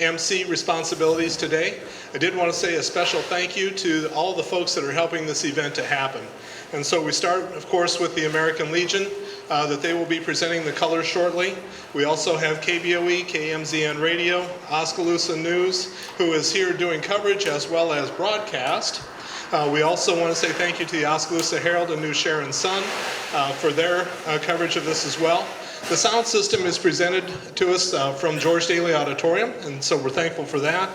MC responsibilities today. I did want to say a special thank you to all the folks that are helping this event to happen. And so we start, of course, with the American Legion, that they will be presenting the colors shortly. We also have KBOE, KMZN Radio, Oskaloosa News, who is here doing coverage as well as broadcast. We also want to say thank you to the Oskaloosa Herald and New Sharon Sun for their coverage of this as well. The sound system is presented to us from George Daly Auditorium, and so we're thankful for that.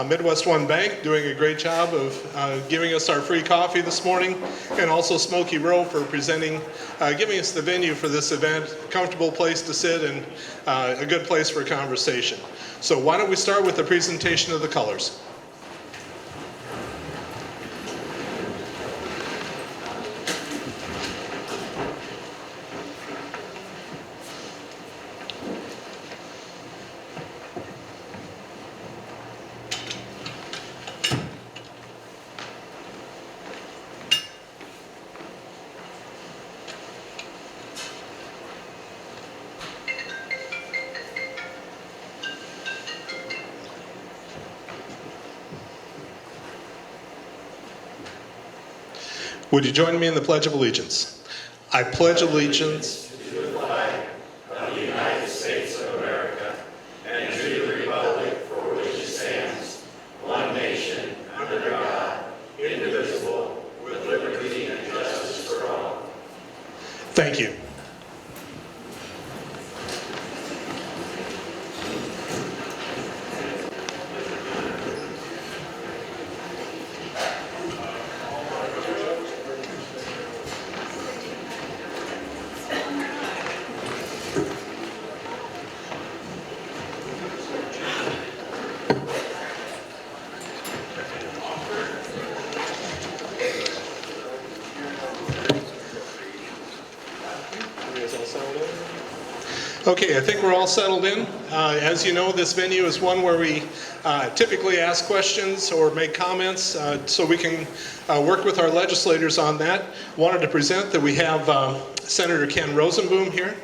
Midwest One Bank doing a great job of giving us our free coffee this morning, and also Smoky Row for presenting, giving us the venue for this event, comfortable place to sit and a good place for conversation. So why don't we start with the presentation of the colors. Would you join me in the Pledge of Allegiance? I pledge allegiance to the flag of the United States of America and to the republic for which it stands, one nation, under God, indivisible, with liberty and justice for all. Thank you. Okay, I think we're all settled in. As you know, this venue is one where we typically ask questions or make comments so we can work with our legislators on that. Wanted to present that we have Senator Ken Rosenboom here.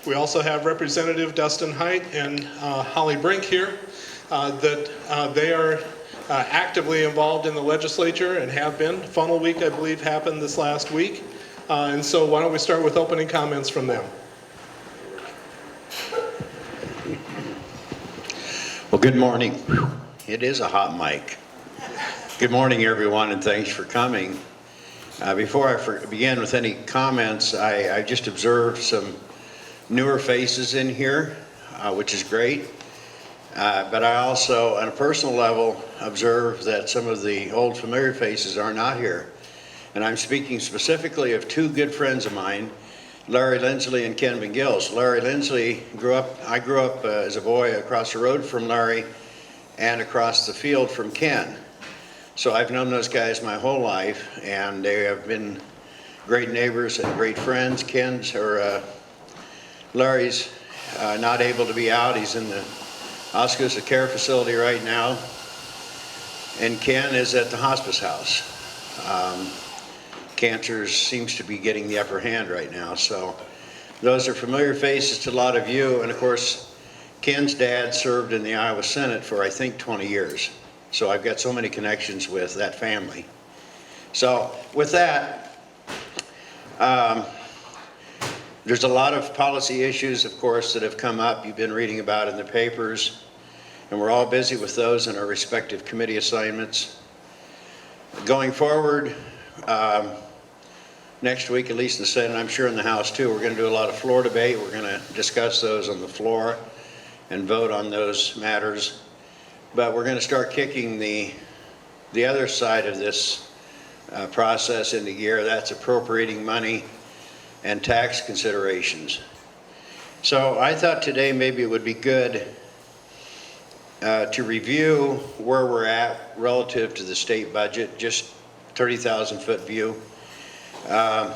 We also have Representative Dustin Hite and Holly Brink here, that they are actively involved in the legislature and have been. Funnel Week, I believe, happened this last week. And so why don't we start with opening comments from them. Well, good morning. It is a hot mic. Good morning, everyone, and thanks for coming. Before I begin with any comments, I just observed some newer faces in here, which is great. But I also, on a personal level, observed that some of the old familiar faces are not here. And I'm speaking specifically of two good friends of mine, Larry Lindsley and Ken McGills. Larry Lindsley I grew up as a boy across the road from Larry and across the field from Ken. So I've known those guys my whole life, and they have been great neighbors and great friends. Larry's not able to be out. He's in the Oskaloosa Care Facility right now. And Ken is at the hospice house. Cancer seems to be getting the upper hand right now. So those are familiar faces to a lot of you. And of course, Ken's dad served in the Iowa Senate for, I think, 20 years. So I've got so many connections with that family. So with that, there's a lot of policy issues, of course, that have come up. You've been reading about in the papers. And we're all busy with those in our respective committee assignments. Going forward, next week, at least in the Senate, I'm sure in the House too, we're going to do a lot of floor debate. We're going to discuss those on the floor and vote on those matters. But we're going to start kicking the other side of this process into gear. That's appropriating money and tax considerations. So I thought today maybe it would be good to review where we're at relative to the state budget, just 30,000 foot view. Our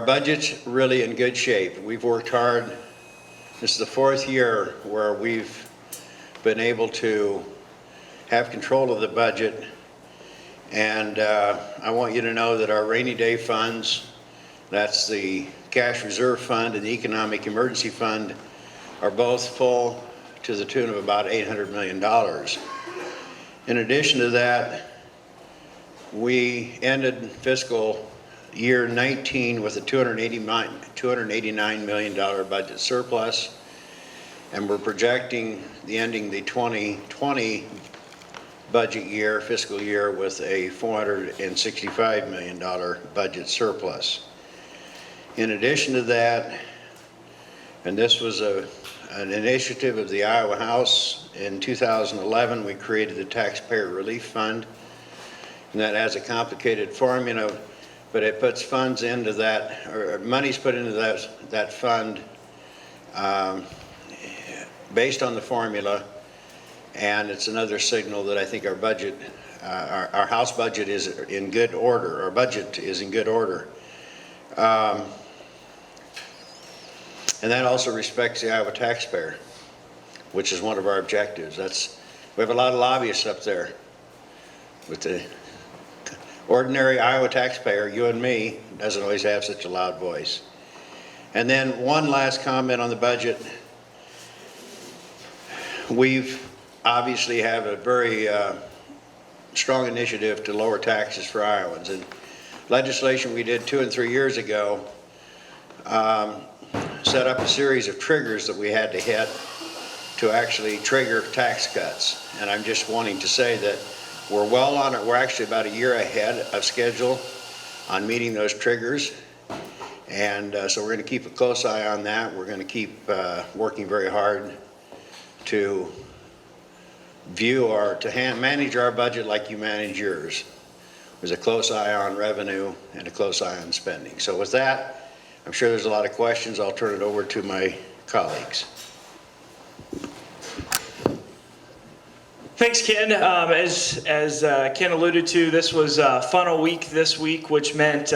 budget's really in good shape. We've worked hard. This is the fourth year where we've been able to have control of the budget. And I want you to know that our rainy day funds, that's the cash reserve fund and the economic emergency fund, are both full to to the tune of about $800 million. In addition to that, we ended fiscal year 19 with a $289 million budget surplus, and we're projecting ending the 2020 budget year, fiscal year, with a $465 million budget surplus. In addition to that, and this was an initiative of the Iowa House, in 2011 we created the Taxpayer Relief Fund, and that has a complicated formula, but it puts funds into that, or money's put into that fund based on the formula, and it's another signal that I think our budget, our House budget is in good order. Our budget is in good order. And that also respects the Iowa taxpayer, which is one of our objectives. We have a lot of lobbyists up there. With the ordinary Iowa taxpayer, you and me, doesn't always have such a loud voice. And then one last comment on the budget. We've obviously have a very strong initiative to lower taxes for Iowans. And legislation we did 2 and 3 years ago set up a series of triggers that we had to hit to actually trigger tax cuts. And I'm just wanting to say that we're well on it. We're actually about a year ahead of schedule on meeting those triggers. And so we're going to keep a close eye on that. We're going to keep working very hard to manage our budget like you manage yours. There's a close eye on revenue and a close eye on spending. So with that, I'm sure there's a lot of questions. I'll turn it over to my colleagues. Thanks, Ken. As Ken alluded to, this was funnel week this week, which meant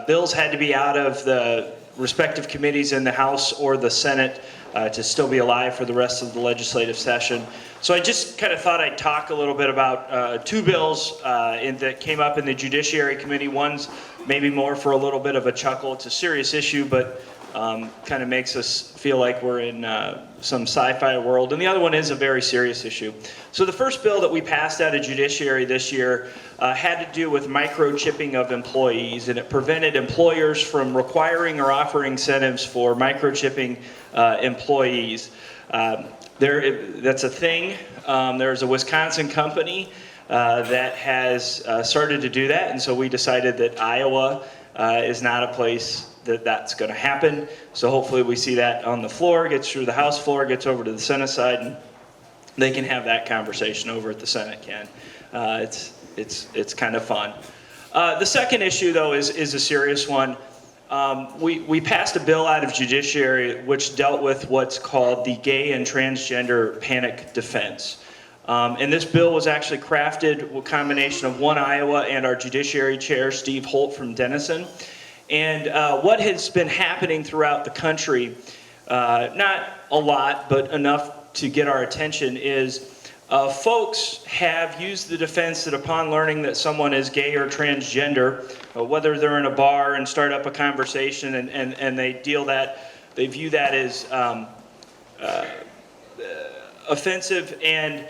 bills had to be out of the respective committees in the House or the Senate to still be alive for the rest of the legislative session. So I just kind of thought I'd talk a little bit about 2 bills that came up in the Judiciary Committee. One's maybe more for a little bit of a chuckle. It's a serious issue, but kind of makes us feel like we're in some sci-fi world. And the other one is a very serious issue. So the first bill that we passed out of Judiciary this year had to do with microchipping of employees, and it prevented employers from requiring or offering incentives for microchipping employees. That's a thing. There's a Wisconsin company that has started to do that, and so we decided that Iowa is not a place that's going to happen. So hopefully we see that on the floor, gets through the House floor, gets over to the Senate side, and they can have that conversation over at the Senate, Ken. It's kind of fun. The second issue, though, is a serious one. We passed a bill out of Judiciary which dealt with what's called the gay and transgender panic defense. And this bill was actually crafted with a combination of One Iowa and our Judiciary Chair, Steve Holt from Denison. And what has been happening throughout the country, not a lot, but enough to get our attention, is folks have used the defense that upon learning that someone is gay or transgender, whether they're in a bar and start up a conversation and they view that as offensive and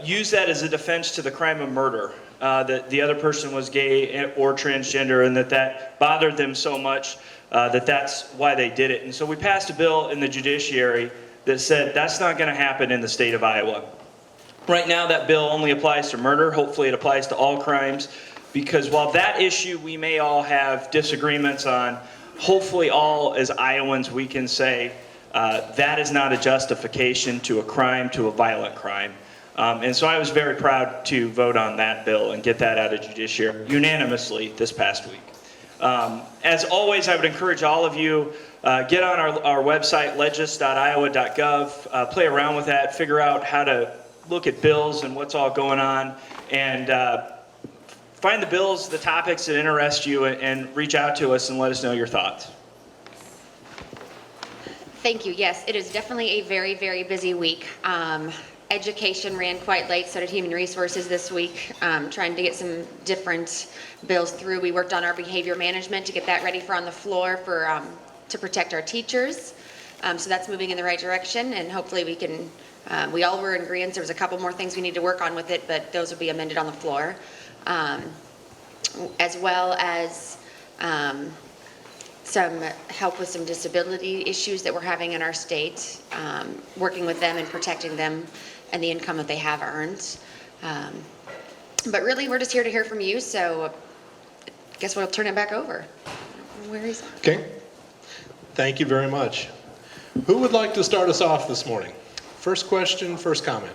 use that as a defense to the crime of murder, that the other person was gay or transgender and that bothered them so much that that's why they did it. And so we passed a bill in the Judiciary that said that's not going to happen in the state of Iowa. Right now that bill only applies to murder. Hopefully it applies to all crimes, because while that issue we may all have disagreements on, hopefully all as Iowans we can say that is not a justification to a crime, to a violent crime. And so I was very proud to vote on that bill and get that out of Judiciary unanimously this past week. As always, I would encourage all of you, get on our website, legis.iowa.gov, play around with that, figure out how to look at bills and what's all going on, and find the bills, the topics that interest you, and reach out to us and let us know your thoughts. Thank you. Yes, it is definitely a very, very busy week. Education ran quite late, so did Human Resources this week, trying to get some different bills through. We worked on our behavior management to get that ready for on the floor to protect our teachers. So that's moving in the right direction, and hopefully we can We all were in agreement. There was a couple more things we need to work on with it, but those will be amended on the floor. As well as some help with some disability issues that we're having in our state, working with them and protecting them and the income that they have earned. But really, we're just here to hear from you, so I guess we'll turn it back over. Where is it? Okay. Thank you very much. Who would like to start us off this morning? First question, first comment.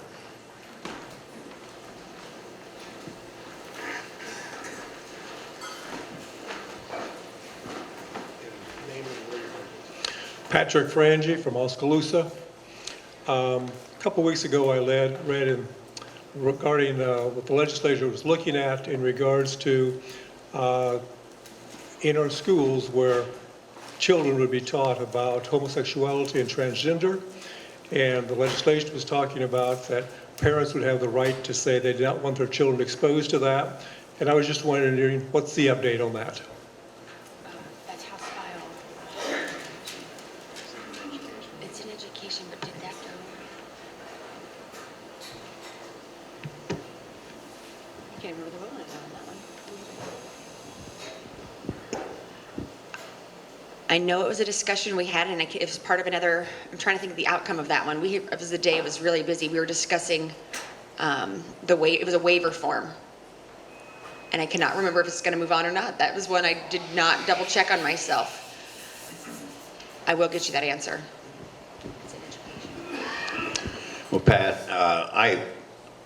Patrick Frangi from Oskaloosa. A couple weeks ago, I read regarding what the legislature was looking at in regards to in our schools where children would be taught about homosexuality and transgender. And the legislation was talking about that parents would have the right to say they did not want their children exposed to that. And I was just wondering, what's the update on that? That's House file. It's in education, but did that go? I can't remember the vote on that one. I know it was a discussion we had, and it was part of another, I'm trying to think of the outcome of that one. It was the day, it was really busy. We were discussing it was a waiver form. And I cannot remember if it's going to move on or not. That was one I did not double check on myself. I will get you that answer. Well, Pat,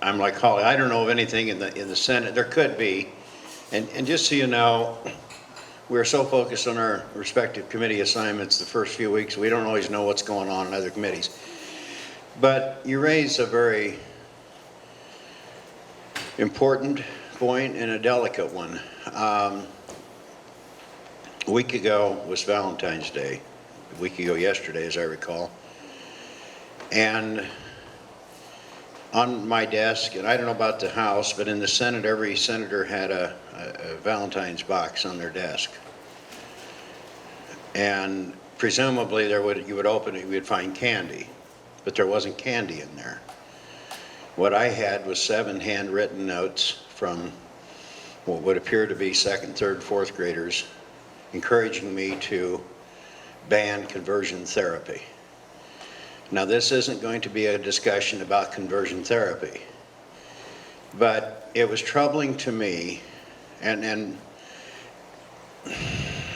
I'm like Holly. I don't know of anything in the Senate. There could be, and just so you know, we're so focused on our respective committee assignments the first few weeks, we don't always know what's going on in other committees. But you raise a very important point and a delicate one. A week ago was Valentine's Day. A week ago yesterday, as I recall. And on my desk, and I don't know about the House, but in the Senate, every senator had a Valentine's box on their desk. And presumably you would open it, you would find candy, but there wasn't candy in there. What I had was 7 handwritten notes from what would appear to be second, third, fourth graders encouraging me to ban conversion therapy. Now, this isn't going to be a discussion about conversion therapy, but it was troubling to me, and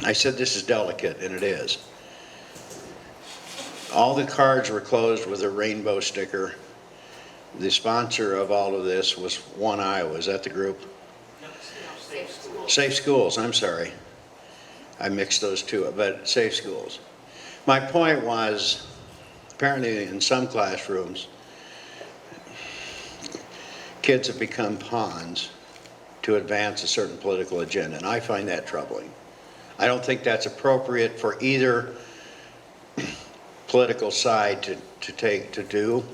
I said this is delicate, and it is. All the cards were closed with a rainbow sticker. The sponsor of all of this was One Iowa. Is that the group? Safe Schools, I'm sorry. I mixed those two up, but Safe Schools. My point was, apparently in some classrooms, kids have become pawns to advance a certain political agenda, and I find that troubling. I don't think that's appropriate for either political side to do.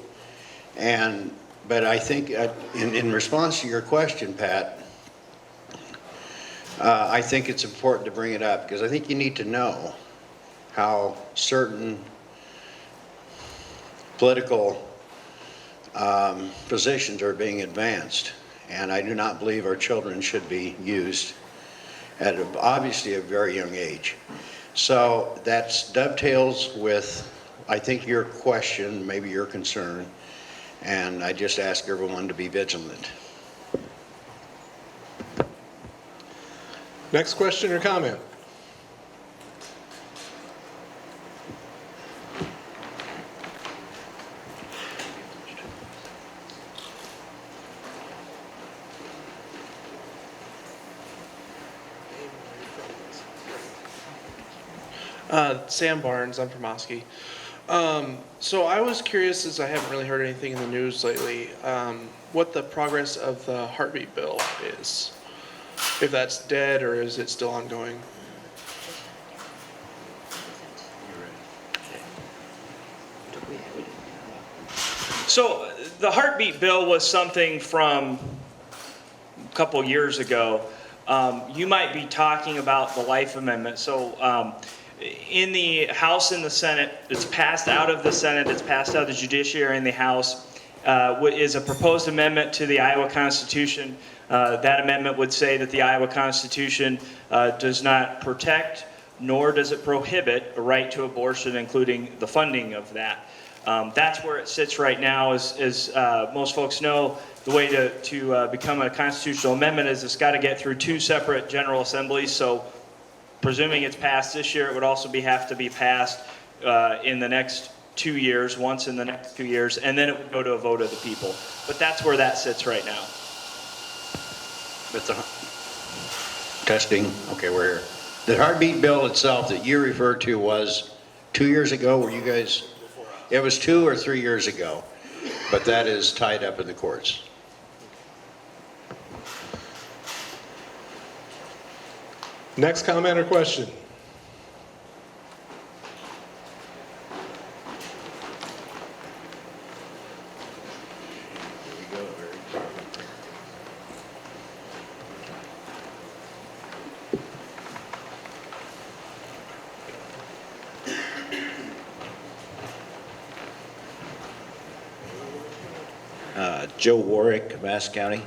But I think in response to your question, Pat, I think it's important to bring it up because I think you need to know how certain political positions are being advanced. And I do not believe our children should be used at obviously a very young age. So that dovetails with, I think, your question, maybe your concern, and I just ask everyone to be vigilant. Next question or comment? Sam Barnes, I'm from Oski. So I was curious, as I haven't really heard anything in the news lately, what the progress of the heartbeat bill is. If that's dead or is it still ongoing? So the heartbeat bill was something from a couple years ago. You might be talking about the life amendment. So in the House and the Senate, it's passed out of the Senate, it's passed out of the judiciary in the House, is a proposed amendment to the Iowa Constitution. That amendment would say that the Iowa Constitution does not protect nor does it prohibit a right to abortion, including the funding of that. That's where it sits right now. As most folks know, the way to become a constitutional amendment is it's got to get through 2 separate General Assemblies. So presuming it's passed this year, it would also have to be passed in the next 2 years, once in the next 2 years, and then it would go to a vote of the people. But that's where that sits right now. But the testing, okay, we're here. The heartbeat bill itself that you referred to was 2 years ago. Were you guys? It was 2 or 3 years ago, but that is tied up in the courts. Next comment or question? Joe Warwick, Mass County.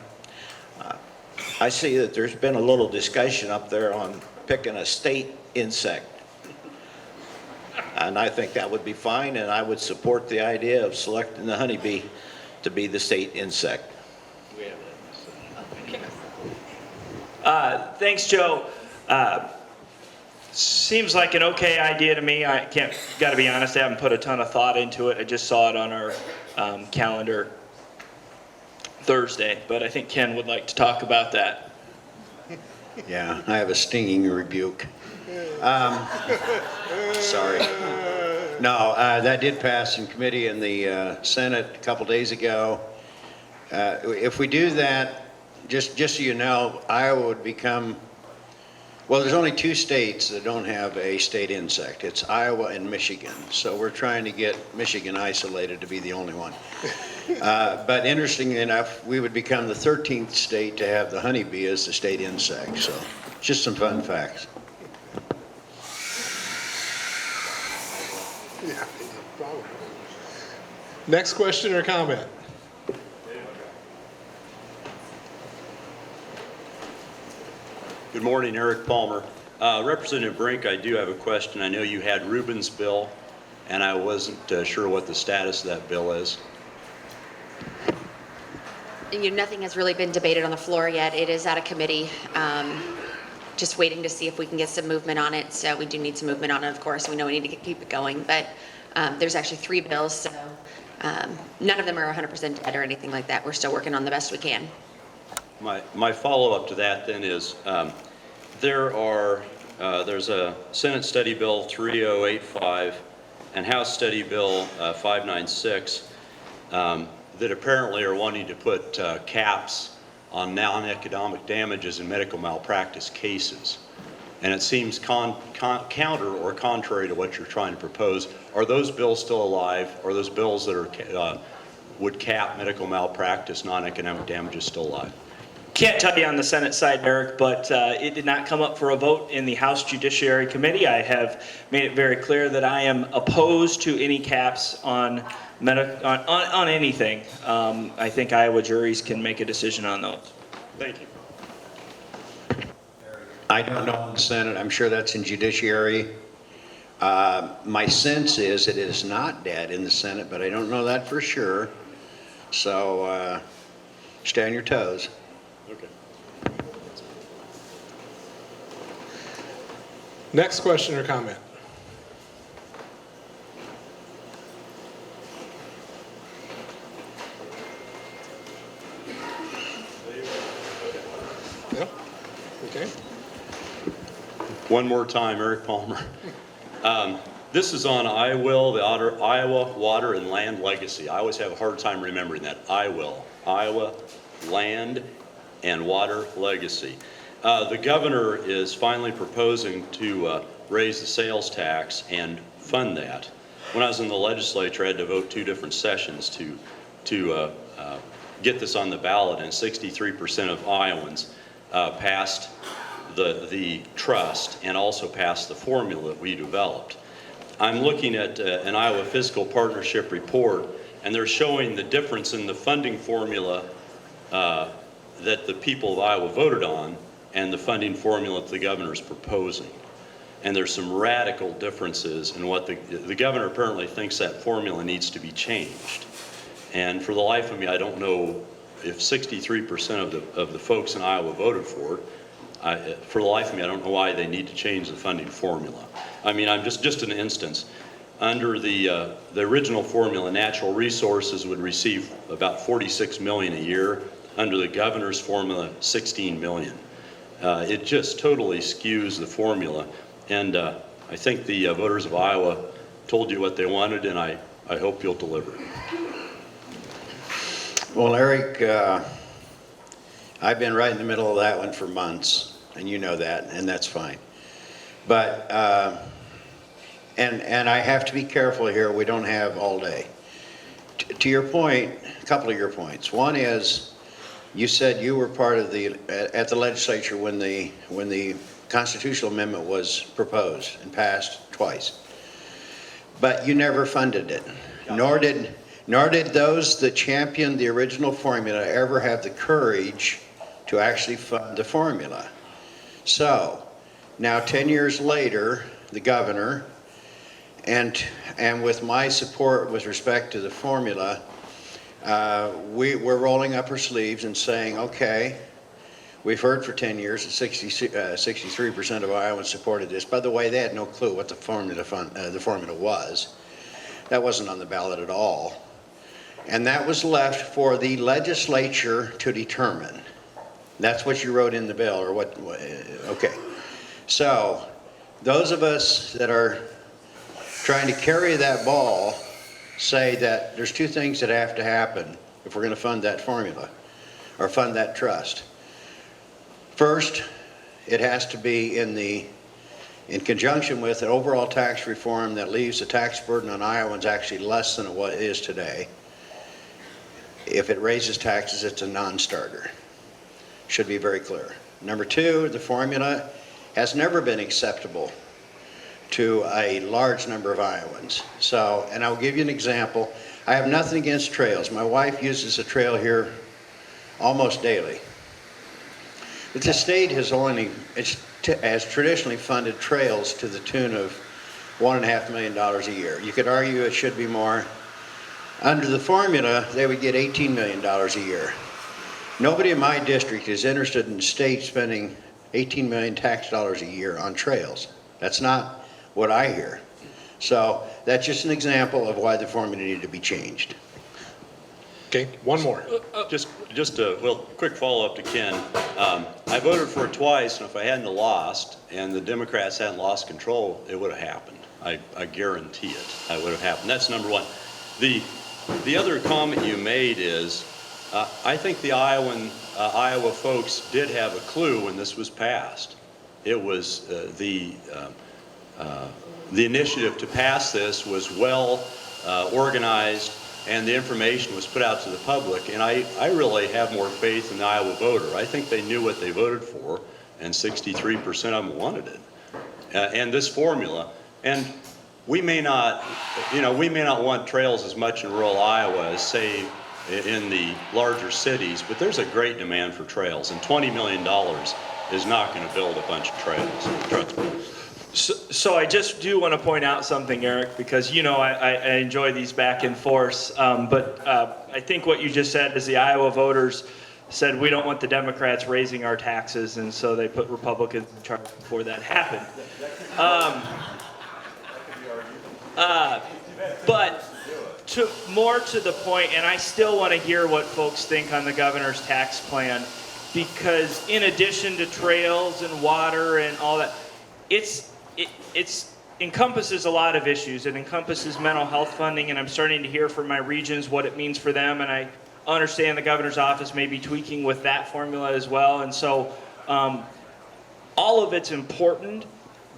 I see that there's been a little discussion up there on picking a state insect. And I think that would be fine, and I would support the idea of selecting the honeybee to be the state insect. Thanks, Joe. Seems like an okay idea to me. Got to be honest, I haven't put a ton of thought into it. I just saw it on our calendar Thursday, but I think Ken would like to talk about that. Yeah, I have a stinging rebuke. Sorry. No, that did pass in committee in the Senate a couple days ago. If we do that, just so you know, Iowa would become, well, there's only 2 states that don't have a state insect. It's Iowa and Michigan. So we're trying to get Michigan isolated to be the only one. But interestingly enough, we would become the 13th state to have the honeybee as the state insect. So just some fun facts. Yeah, probably. Next question or comment? Good morning, Eric Palmer. Representative Brink, I do have a question. I know you had Rubin's bill, and I wasn't sure what the status of that bill is. Nothing has really been debated on the floor yet. It is out of committee. Just waiting to see if we can get some movement on it. So we do need some movement on it, of course. We know we need to keep it going. But there's actually 3 bills, so none of them are 100% dead or anything like that. We're still working on the best we can. My follow-up to that then is there's a Senate Study Bill 3085 and House Study Bill 596 that apparently are wanting to put caps on non-economic damages in medical malpractice cases. And it seems counter or contrary to what you're trying to propose. Are those bills still alive? Are those bills that are would cap medical malpractice non-economic damages still alive? Can't tell you on the Senate side, Eric, but it did not come up for a vote in the House Judiciary Committee. I have made it very clear that I am opposed to any caps on anything. I think Iowa juries can make a decision on those. Thank you. I don't know in the Senate. I'm sure that's in Judiciary. My sense is it is not dead in the Senate, but I don't know that for sure. So stay on your toes. Okay. Next question or comment? No? Okay. One more time, Eric Palmer. This is on Iowa, the Iowa Water and Land Legacy. I always have a hard time remembering that. Iowa Land and Water Legacy. The governor is finally proposing to raise the sales tax and fund that. When I was in the legislature, I had to vote 2 different sessions to get this on the ballot, and 63% of Iowans passed the trust and also pass the formula that we developed. I'm looking at an Iowa Fiscal Partnership report, and they're showing the difference in the funding formula that the people of Iowa voted on and the funding formula that the governor's proposing. And there's some radical differences in what the governor apparently thinks that formula needs to be changed. And for the life of me, I don't know if 63% of the folks in Iowa voted for it. For the life of me, I don't know why they need to change the funding formula. I mean, I'm just an instance. Under the original formula, natural resources would receive about $46 million a year. Under the governor's formula, $16 million. It just totally skews the formula. And I think the voters of Iowa told you what they wanted, and I hope you'll deliver. Well, Eric, I've been right in the middle of that one for months, and you know that, and that's fine. But, and I have to be careful here, we don't have all day. To your point, a couple of your points. One is, you said you were part of at the legislature when the constitutional amendment was proposed and passed twice. But you never funded it, nor did those that championed the original formula ever have the courage to actually fund the formula. So, now 10 years later, the governor, and with my support with respect to the formula, we're rolling up our sleeves and saying, okay, we've heard for 10 years that 63% of Iowans supported this. By the way, they had no clue what the formula was. That wasn't on the ballot at all. And that was left for the legislature to determine. That's what you wrote in the bill, or what, okay. So, those of us that are trying to carry that ball say that there's two things that have to happen if we're going to fund that formula, or fund that trust. First, it has to be in conjunction with an overall tax reform that leaves the tax burden on Iowans actually less than what it is today. If it raises taxes, it's a non-starter. Should be very clear. Number two, the formula has never been acceptable to a large number of Iowans. So, and I'll give you an example. I have nothing against trails. My wife uses a trail here almost daily. But the state has has traditionally funded trails to the tune of $1.5 million a year. You could argue it should be more. Under the formula, they would get $18 million a year. Nobody in my district is interested in the state spending 18 million tax dollars a year on trails. That's not what I hear. So that's just an example of why the formula needed to be changed. Okay, one more. Just a quick follow-up to Ken. I voted for it twice, and if I hadn't lost, and the Democrats hadn't lost control, it would have happened. I guarantee it. It would have happened. That's number one. The other comment you made is, I think the Iowa folks did have a clue when this was passed. It was the initiative to pass this was well organized, and the information was put out to the public. And I really have more faith in the Iowa voter. I think they knew what they voted for, and 63% of them wanted it. And this formula, and we may not want trails as much in rural Iowa as, say, in the larger cities, but there's a great demand for trails, and $20 million is not going to build a bunch of trails. Trust me. So I just do want to point out something, Eric, because I enjoy these back and forths, but I think what you just said is the Iowa voters said we don't want the Democrats raising our taxes, and so they put Republicans in charge before that happened. But more to the point, and I still want to hear what folks think on the governor's tax plan, because in addition to trails and water and all that, it encompasses a lot of issues. It encompasses mental health funding, and I'm starting to hear from my regions what it means for them, and I understand the governor's office may be tweaking with that formula as well. And so all of it's important,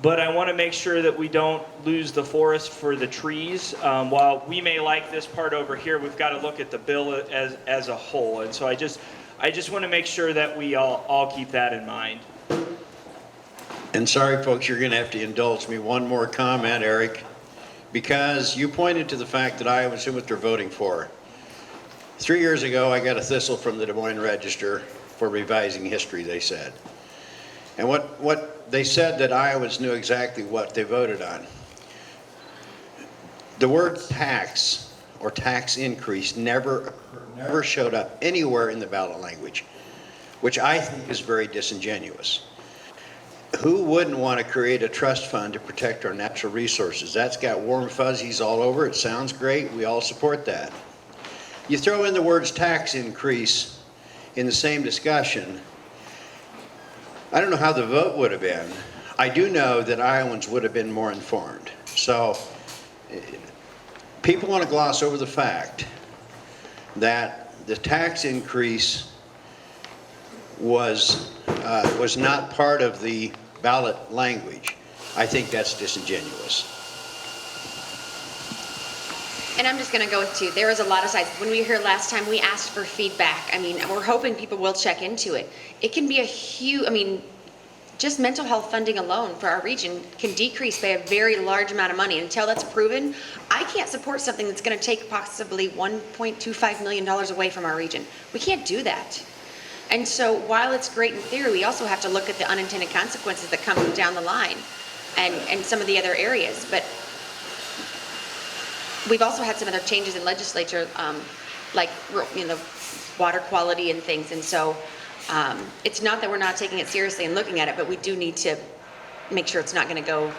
but I want to make sure that we don't lose the forest for the trees. While we may like this part over here, we've got to look at the bill as a whole. And so I just want to make sure that we all keep that in mind. And sorry, folks, you're going to have to indulge me one more comment, Eric, because you pointed to the fact that Iowans knew what they're voting for. 3 years ago, I got a thistle from the Des Moines Register for revising history, they said. And what they said that Iowans knew exactly what they voted on. The word tax or tax increase never showed up anywhere in the ballot language, which I think is very disingenuous. Who wouldn't want to create a trust fund to protect our natural resources? That's got warm fuzzies all over it. Sounds great. We all support that. You throw in the words tax increase in the same discussion, I don't know how the vote would have been. I do know that Iowans would have been more informed. So people want to gloss over the fact that the tax increase was not part of the ballot language. I think that's disingenuous. And I'm just going to go with two. There was a lot of sides. When we were here last time, we asked for feedback. I mean, we're hoping people will check into it. It can be a huge, I mean, just mental health funding alone for our region can decrease by a very large amount of money. Until that's proven, I can't support something that's going to take possibly $1.25 million away from our region. We can't do that. And so while it's great in theory, we also have to look at the unintended consequences that come down the line and some of the other areas. But we've also had some other changes in legislature, like, you know, water quality and things. And so it's not that we're not taking it seriously and looking at it, but we do need to make sure it's not going to go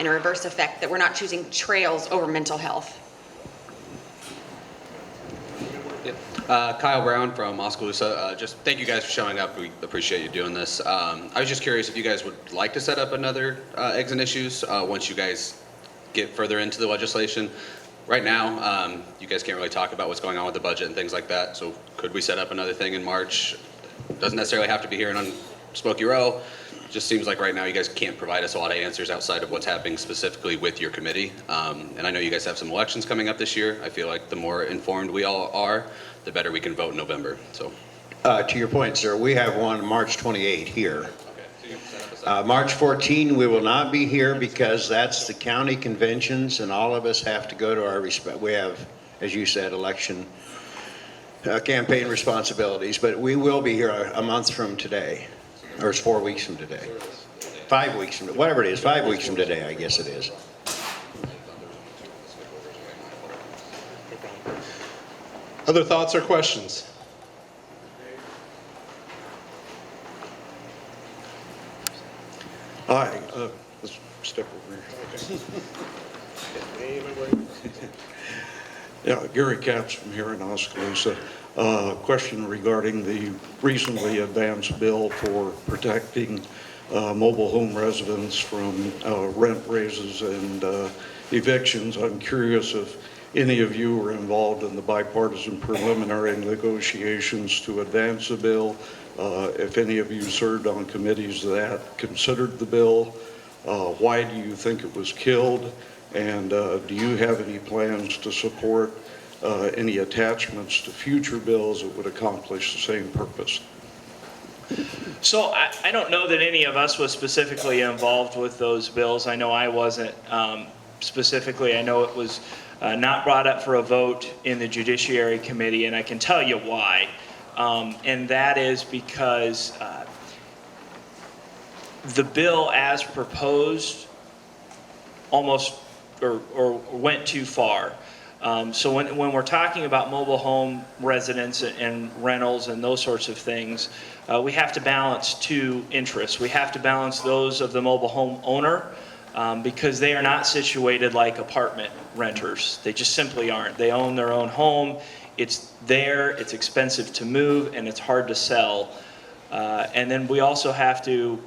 in a reverse effect, that we're not choosing trails over mental health. Kyle Brown from Oskaloosa. Just thank you guys for showing up. We appreciate you doing this. I was just curious if you guys would like to set up another Eggs and Issues once you guys get further into the legislation. Right now, you guys can't really talk about what's going on with the budget and things like that. So could we set up another thing in March? Doesn't necessarily have to be here on Smoky Row. Just seems like right now you guys can't provide us a lot of answers outside of what's happening specifically with your committee. And I know you guys have some elections coming up this year. I feel like the more informed we all are, the better we can vote in November. So, To your point, sir, we have one March 28 here. March 14, we will not be here because that's the county conventions and all of us have to go to our respect. We have, as you said, election campaign responsibilities, but we will be here a month from today, or it's 4 weeks from today. 5 weeks from, whatever it is, 5 weeks from today, I guess it is. Other thoughts or questions? Hi, let's step over here. Yeah, Gary Capps from here in Oskaloosa. Question regarding the recently advanced bill for protecting mobile home residents from rent raises and evictions. I'm curious if any of you were involved in the bipartisan preliminary negotiations to advance the bill, if any of you served on committees that considered the bill, why do you think it was killed, and do you have any plans to support any attachments to future bills that would accomplish the same purpose? So I don't know that any of us was specifically involved with those bills. I know I wasn't specifically. I know it was not brought up for a vote in the Judiciary Committee, and I can tell you why. And that is because the bill as proposed almost or went too far. So when we're talking about mobile home residents and rentals and those sorts of things, we have to balance two interests. We have to balance those of the mobile home owner because they are not situated like apartment renters. They just simply aren't. They own their own home. It's there, it's expensive to move, and it's hard to sell. And then we also have to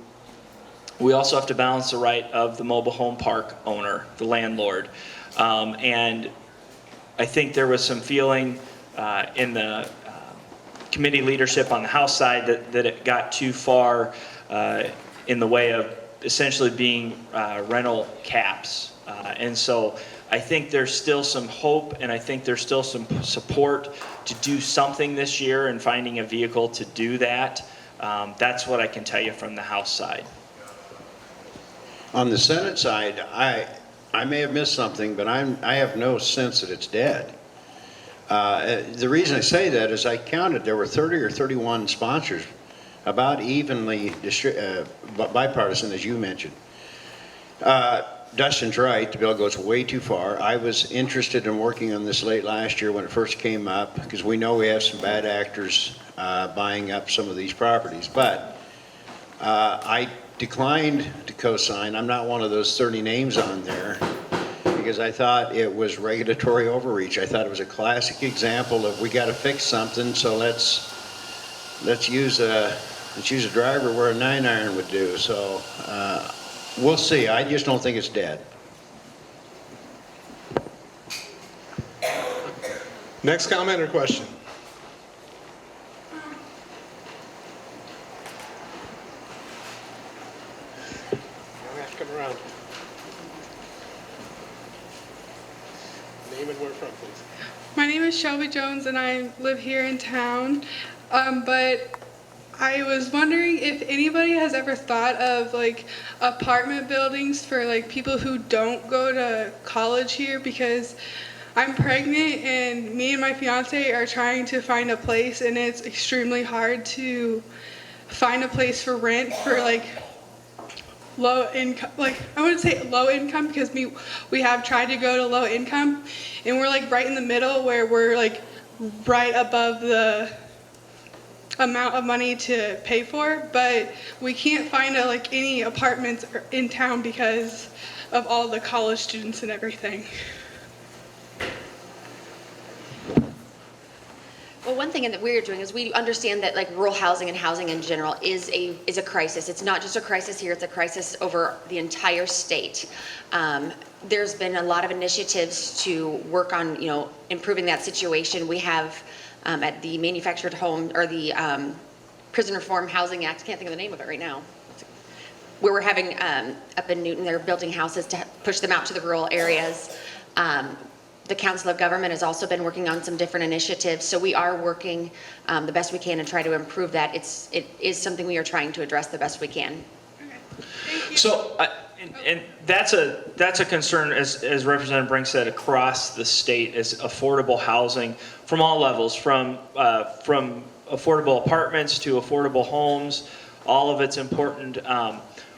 balance the right of the mobile home park owner, the landlord. And I think there was some feeling in the committee leadership on the House side that it got too far in the way of essentially being rental caps. And so I think there's still some hope, and I think there's still some support to do something this year and finding a vehicle to do that. That's what I can tell you from the House side. On the Senate side, I may have missed something, but I have no sense that it's dead. The reason I say that is I counted, there were 30 or 31 sponsors, about evenly bipartisan, as you mentioned. Dustin's right, the bill goes way too far. I was interested in working on this late last year when it first came up, because we know we have some bad actors buying up some of these properties. But I declined to co-sign. I'm not one of those 30 names on there, because I thought it was regulatory overreach. I thought it was a classic example of we got to fix something, so let's use a driver where a 9-iron would do. So we'll see. I just don't think it's dead. Next comment or question? You have to come around. Name and where from, please. My name is Shelby Jones and I live here in town, but I was wondering if anybody has ever thought of like apartment buildings for like people who don't go to college here, because I'm pregnant and me and my fiance are trying to find a place, and it's extremely hard to find a place for rent for like low income. Like, I wouldn't say low income, because we have tried to go to low income, and we're like right in the middle where we're like right above the amount of money to pay for, but we can't find like any apartments in town because of all the college students and everything. Well, one thing that we're doing is we understand that like rural housing and housing in general is a crisis. It's not just a crisis here, it's a crisis over the entire state. There's been a lot of initiatives to work on, improving that situation. We have at the Manufactured Home, or the Prison Reform Housing Act, can't think of the name of it right now, where we're having up in Newton, they're building houses to push them out to the rural areas. The Council of Government has also been working on some different initiatives, so we are working the best we can to try to improve that. It is something we are trying to address the best we can. So, and that's a concern, as Representative Brink said, across the state, is affordable housing from all levels, from affordable apartments to affordable homes. All of it's important.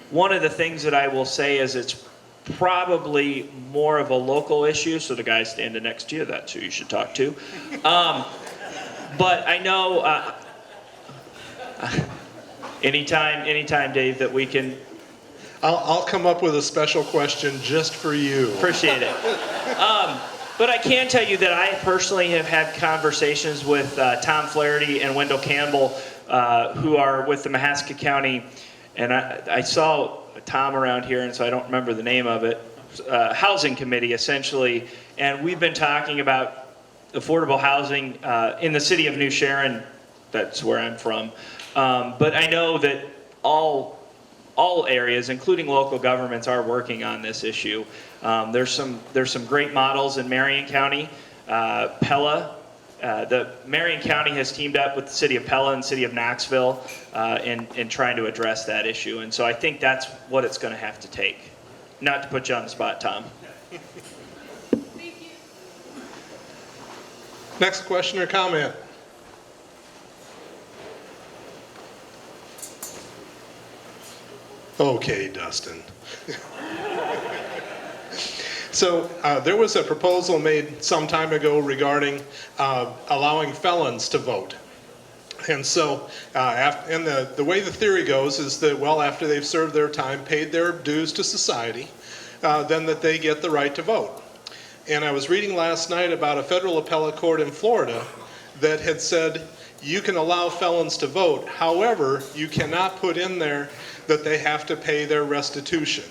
One of the things that I will say is it's probably more of a local issue, so the guy standing next to you, that's who you should talk to. But I know anytime, Dave, that we can. I'll come up with a special question just for you. Appreciate it. But I can tell you that I personally have had conversations with Tom Flaherty and Wendell Campbell, who are with the Mahaska County, and I saw Tom around here, and so I don't remember the name of it, Housing Committee, essentially, and we've been talking about affordable housing in the city of New Sharon. That's where I'm from. But I know that all areas, including local governments, are working on this issue. There's some great models in Marion County. Pella, the Marion County has teamed up with the city of Pella and city of Knoxville in trying to address that issue. And so I think that's what it's going to have to take. Not to put you on the spot, Tom. Thank you. Next question or comment? Okay, Dustin. So there was a proposal made some time ago regarding allowing felons to vote. And so the way the theory goes is that, well, after they've served their time, paid their dues to society, then that they get the right to vote. And I was reading last night about a federal appellate court in Florida that had said you can allow felons to vote. However, you cannot put in there that they have to pay their restitution,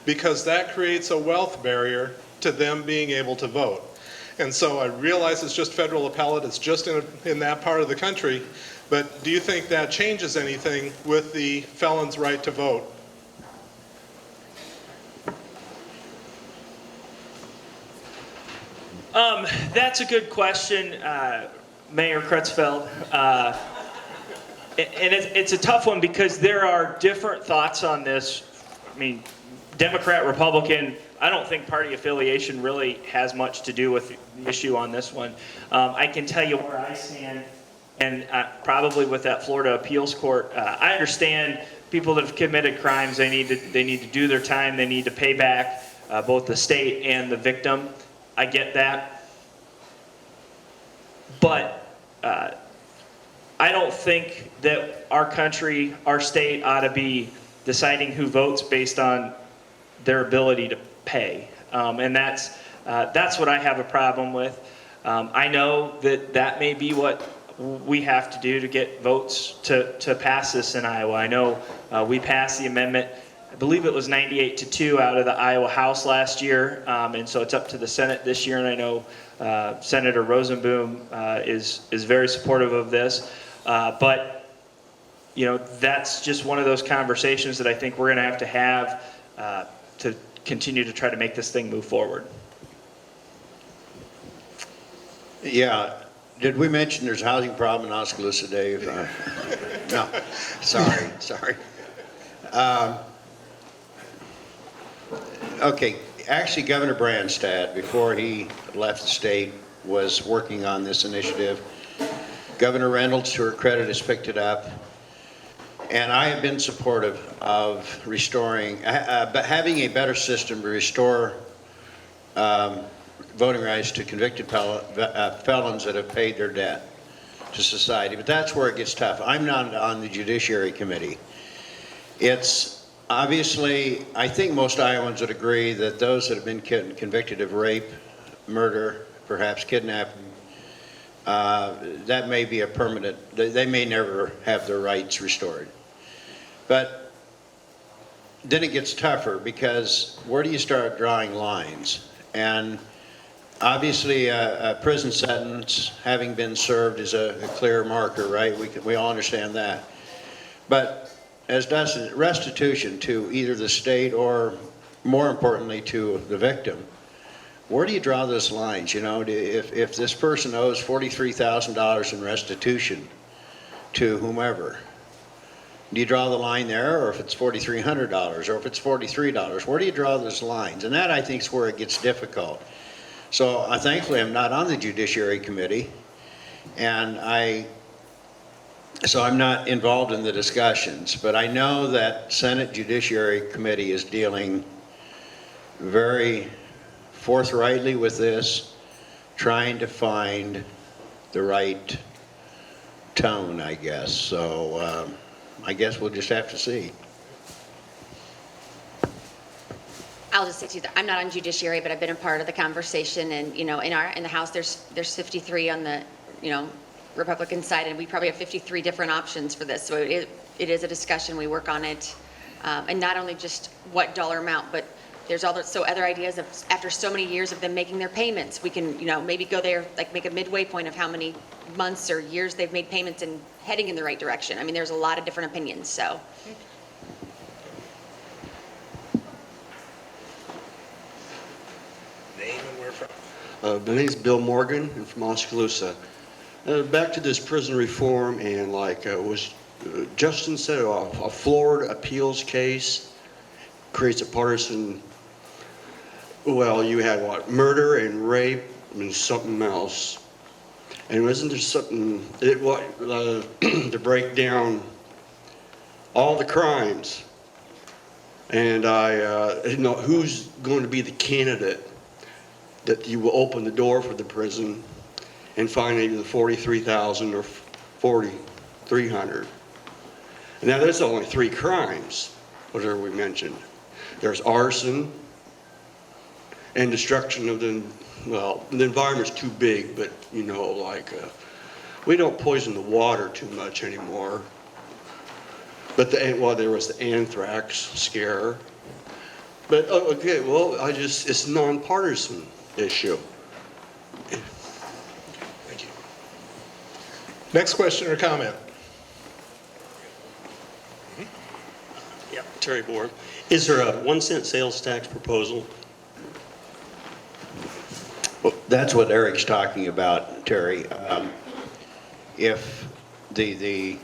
because that creates a wealth barrier to them being able to vote. And so I realize it's just federal appellate, it's just in that part of the country, but do you think that changes anything with the felon's right to vote? That's a good question, Mayor Creutzfeldt. And it's a tough one, because there are different thoughts on this. I mean, Democrat, Republican, I don't think party affiliation really has much to do with the issue on this one. I can tell you where I stand, and probably with that Florida appeals court, I understand people that have committed crimes, they need to do their time, they need to pay back both the state and the victim. I get that. But I don't think that our country, our state ought to be deciding who votes based on their ability to pay. And that's what I have a problem with. I know that may be what we have to do to get votes to pass this in Iowa. I know we passed the amendment, I believe it was 98-2 out of the Iowa House last year, and so it's up to the Senate this year, and I know Senator Rosenboom is very supportive of this. But you know, that's just one of those conversations that I think we're going to have to continue to try to make this thing move forward. Yeah. Did we mention there's a housing problem in Oskaloosa, Dave? No. Sorry. Okay. Actually, Governor Branstad, before he left the state, was working on this initiative. Governor Reynolds, to her credit, has picked it up. And I have been supportive of restoring, having a better system to restore voting rights to convicted felons that have paid their debt to society. But that's where it gets tough. I'm not on the Judiciary Committee. It's obviously, I think most Iowans would agree that those that have been convicted of rape, murder, perhaps kidnapping, that may be a permanent, they may never have their rights restored. But then it gets tougher, because where do you start drawing lines? And obviously a prison sentence having been served is a clear marker, right? We all understand that. But as does restitution to either the state or, more importantly, to the victim, where do you draw those lines? You know, if this person owes $43,000 in restitution to whomever, do you draw the line there? Or if it's $4,300, or if it's $43, where do you draw those lines? And that, I think, is where it gets difficult. So thankfully, I'm not on the Judiciary Committee, and so I'm not involved in the discussions. But I know that Senate Judiciary Committee is dealing very forthrightly with this, trying to find the right tone, I guess. So I guess we'll just have to see. I'll just say to you that I'm not on judiciary, but I've been a part of the conversation, and you know, in the House there's 53 on the, you know, Republican side, and we probably have 53 different options for this. So it is a discussion. We work on it, and not only just what dollar amount, but there's other ideas of, after so many years of them making their payments, we can, you know, maybe go there, like make a midway point of how many months or years they've made payments and heading in the right direction. I mean, there's a lot of different opinions, so. Name and where from? My name's Bill Morgan. I'm from Oskaloosa. Back to this prison reform, and like was Justin said, a Florida appeals case creates a partisan. Well, you had what? Murder and rape and something else. And wasn't there something to break down all the crimes? And you know, who's going to be the candidate that you will open the door for the prison and find either the 43,000 or 4,300. And now there's only 3 crimes, whatever we mentioned. There's arson and destruction of the environment's too big, but you know, like we don't poison the water too much anymore. But there was the anthrax scare. But okay, well, it's nonpartisan issue. Thank you. Next question or comment? Yeah, Terry Board. Is there a 1-cent sales tax proposal? Well, that's what Eric's talking about, Terry. If the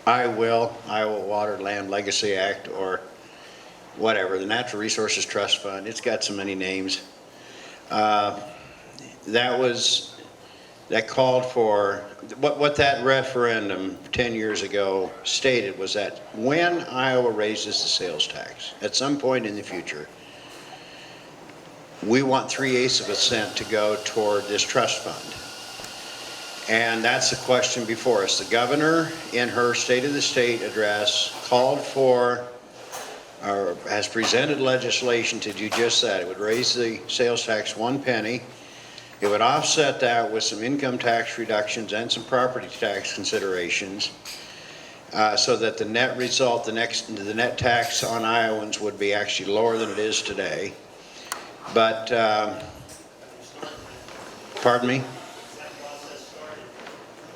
Iowa Water Land Legacy Act, or whatever, the Natural Resources Trust Fund, it's got so many names. That called for, what that referendum 10 years ago stated was that when Iowa raises the sales tax, at some point in the future, we want 3/8 of a cent to go toward this trust fund. And that's the question before us. The governor, in her State of the State address, called for, or has presented legislation to do just that. It would raise the sales tax 1 penny. It would offset that with some income tax reductions and some property tax considerations, so that the net result, the net tax on Iowans would be actually lower than it is today. But, pardon me?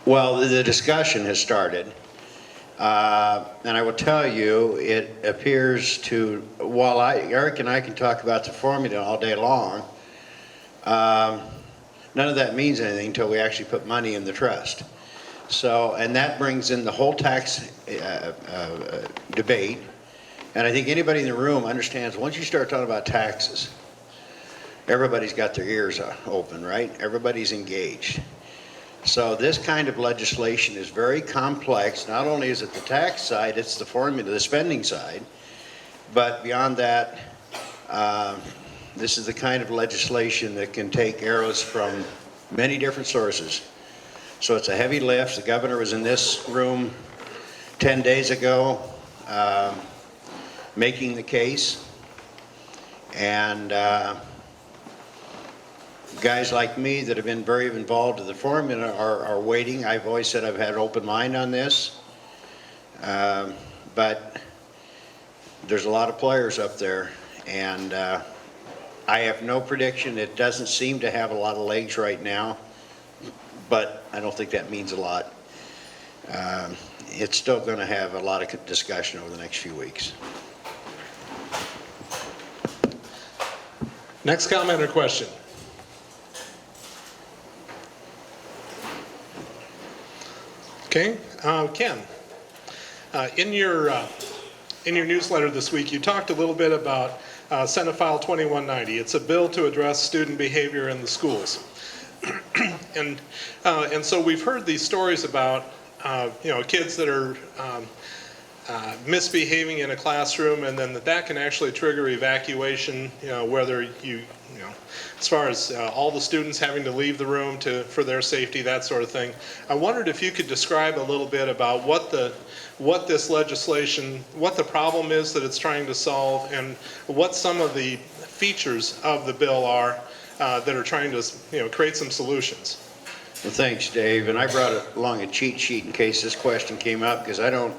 Well, the discussion has started. And I will tell you, it appears to, while Eric and I can talk about the formula all day long, none of that means anything until we actually put money in the trust. So, and that brings in the whole tax debate. And I think anybody in the room understands once you start talking about taxes, everybody's got their ears open, right? Everybody's engaged. So this kind of legislation is very complex. Not only is it the tax side, it's the formula, the spending side. But beyond that, this is the kind of legislation that can take arrows from many different sources. So it's a heavy lift. The governor was in this room 10 days ago making the case. And guys like me that have been very involved in the formula are waiting. I've always said I've had an open mind on this. But there's a lot of players up there. And I have no prediction. It doesn't seem to have a lot of legs right now, but I don't think that means a lot. It's still going to have a lot of discussion over the next few weeks. Next comment or question? Okay, Ken, in your newsletter this week, you talked a little bit about Senate File 2190. It's a bill to address student behavior in the schools. And so we've heard these stories about kids that are misbehaving in a classroom, and then that can actually trigger evacuation, whether as far as all the students having to leave the room for their safety, that sort of thing. I wondered if you could describe a little bit about what this legislation, what the problem is that it's trying to solve, and what some of the features of the bill are that are trying to create some solutions. Well, thanks, Dave. And I brought along a cheat sheet in case this question came up, because I don't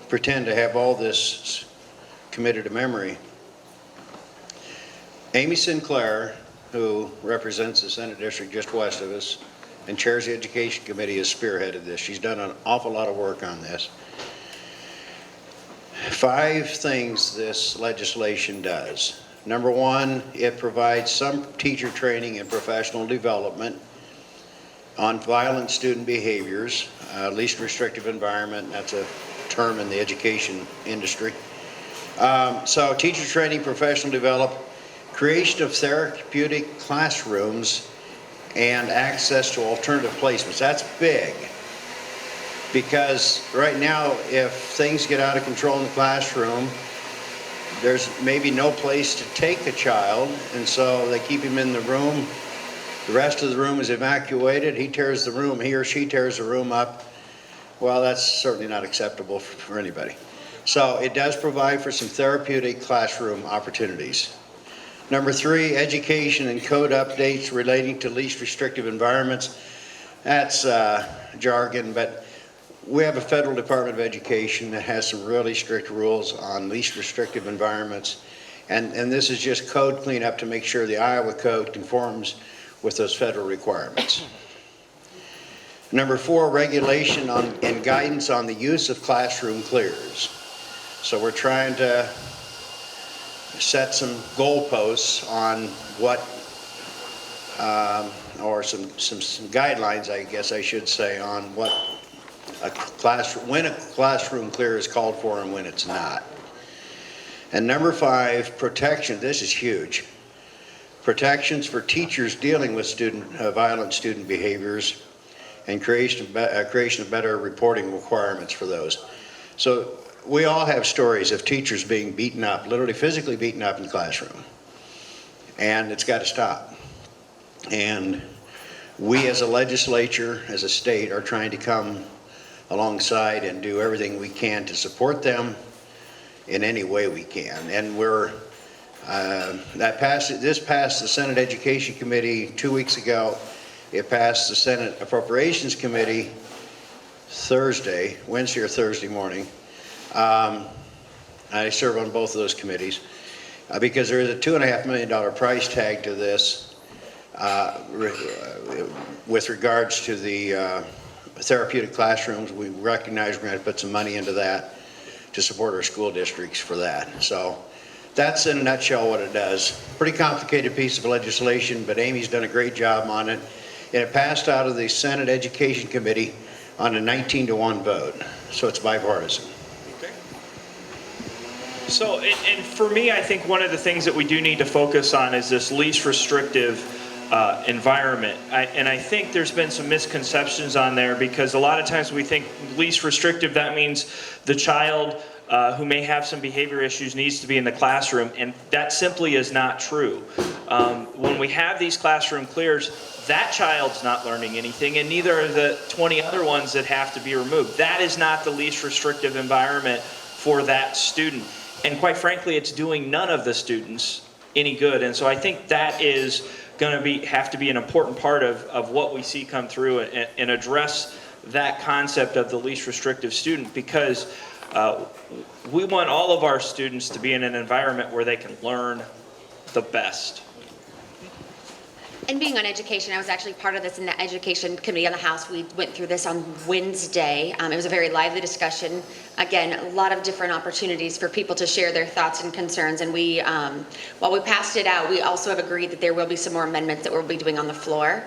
pretend to have all this committed to memory. Amy Sinclair, who represents the Senate district just west of us and chairs the Education Committee, has spearheaded this. She's done an awful lot of work on this. 5 things this legislation does. Number 1, it provides some teacher training and professional development on violent student behaviors, least restrictive environment. That's a term in the education industry. So teacher training, professional development, creation of therapeutic classrooms, and access to alternative placements. That's big, because right now, if things get out of control in the classroom, there's maybe no place to take a child, and so they keep him in the room. The rest of the room is evacuated. He or she tears the room up. Well, that's certainly not acceptable for anybody. So it does provide for some therapeutic classroom opportunities. Number 3, education and code updates relating to least restrictive environments. That's jargon, but we have a federal Department of Education that has some really strict rules on least restrictive environments. And this is just code cleanup to make sure the Iowa code conforms with those federal requirements. Number 4, regulation and guidance on the use of classroom clears. So we're trying to set some goalposts on what, or some guidelines, I guess I should say, on what when a classroom clear is called for and when it's not. And number 5, protection. This is huge. Protections for teachers dealing with violent student behaviors and creation of better reporting requirements for those. So we all have stories of teachers being beaten up, literally physically beaten up in the classroom. And it's got to stop. And we as a legislature, as a state, are trying to come alongside and do everything we can to support them in any way we can. And this passed the Senate Education Committee 2 weeks ago. It passed the Senate Appropriations Committee Wednesday or Thursday morning. I serve on both of those committees because there is a $2.5 million price tag to this with regards to the therapeutic classrooms. We recognize we're going to put some money into that to support our school districts for that. So that's in a nutshell what it does. Pretty complicated piece of legislation, but Amy's done a great job on it. And it passed out of the Senate Education Committee on a 19-to-1 vote. So it's bipartisan. Okay. So, and for me, I think one of the things that we do need to focus on is this least restrictive environment. And I think there's been some misconceptions on there because a lot of times we think least restrictive, that means the child who may have some behavior issues needs to be in the classroom, and that simply is not true. When we have these classroom clears, that child's not learning anything, and neither are the 20 other ones that have to be removed. That is not the least restrictive environment for that student. And quite frankly, it's doing none of the students any good. And so I think that is going to have to be an important part of what we see come through and address that concept of the least restrictive student, because we want all of our students to be in an environment where they can learn the best. And being on education, I was actually part of this in the education committee on the House. We went through this on Wednesday. It was a very lively discussion. Again, a lot of different opportunities for people to share their thoughts and concerns. And we, while we passed it out, we also have agreed that there will be some more amendments that we'll be doing on the floor.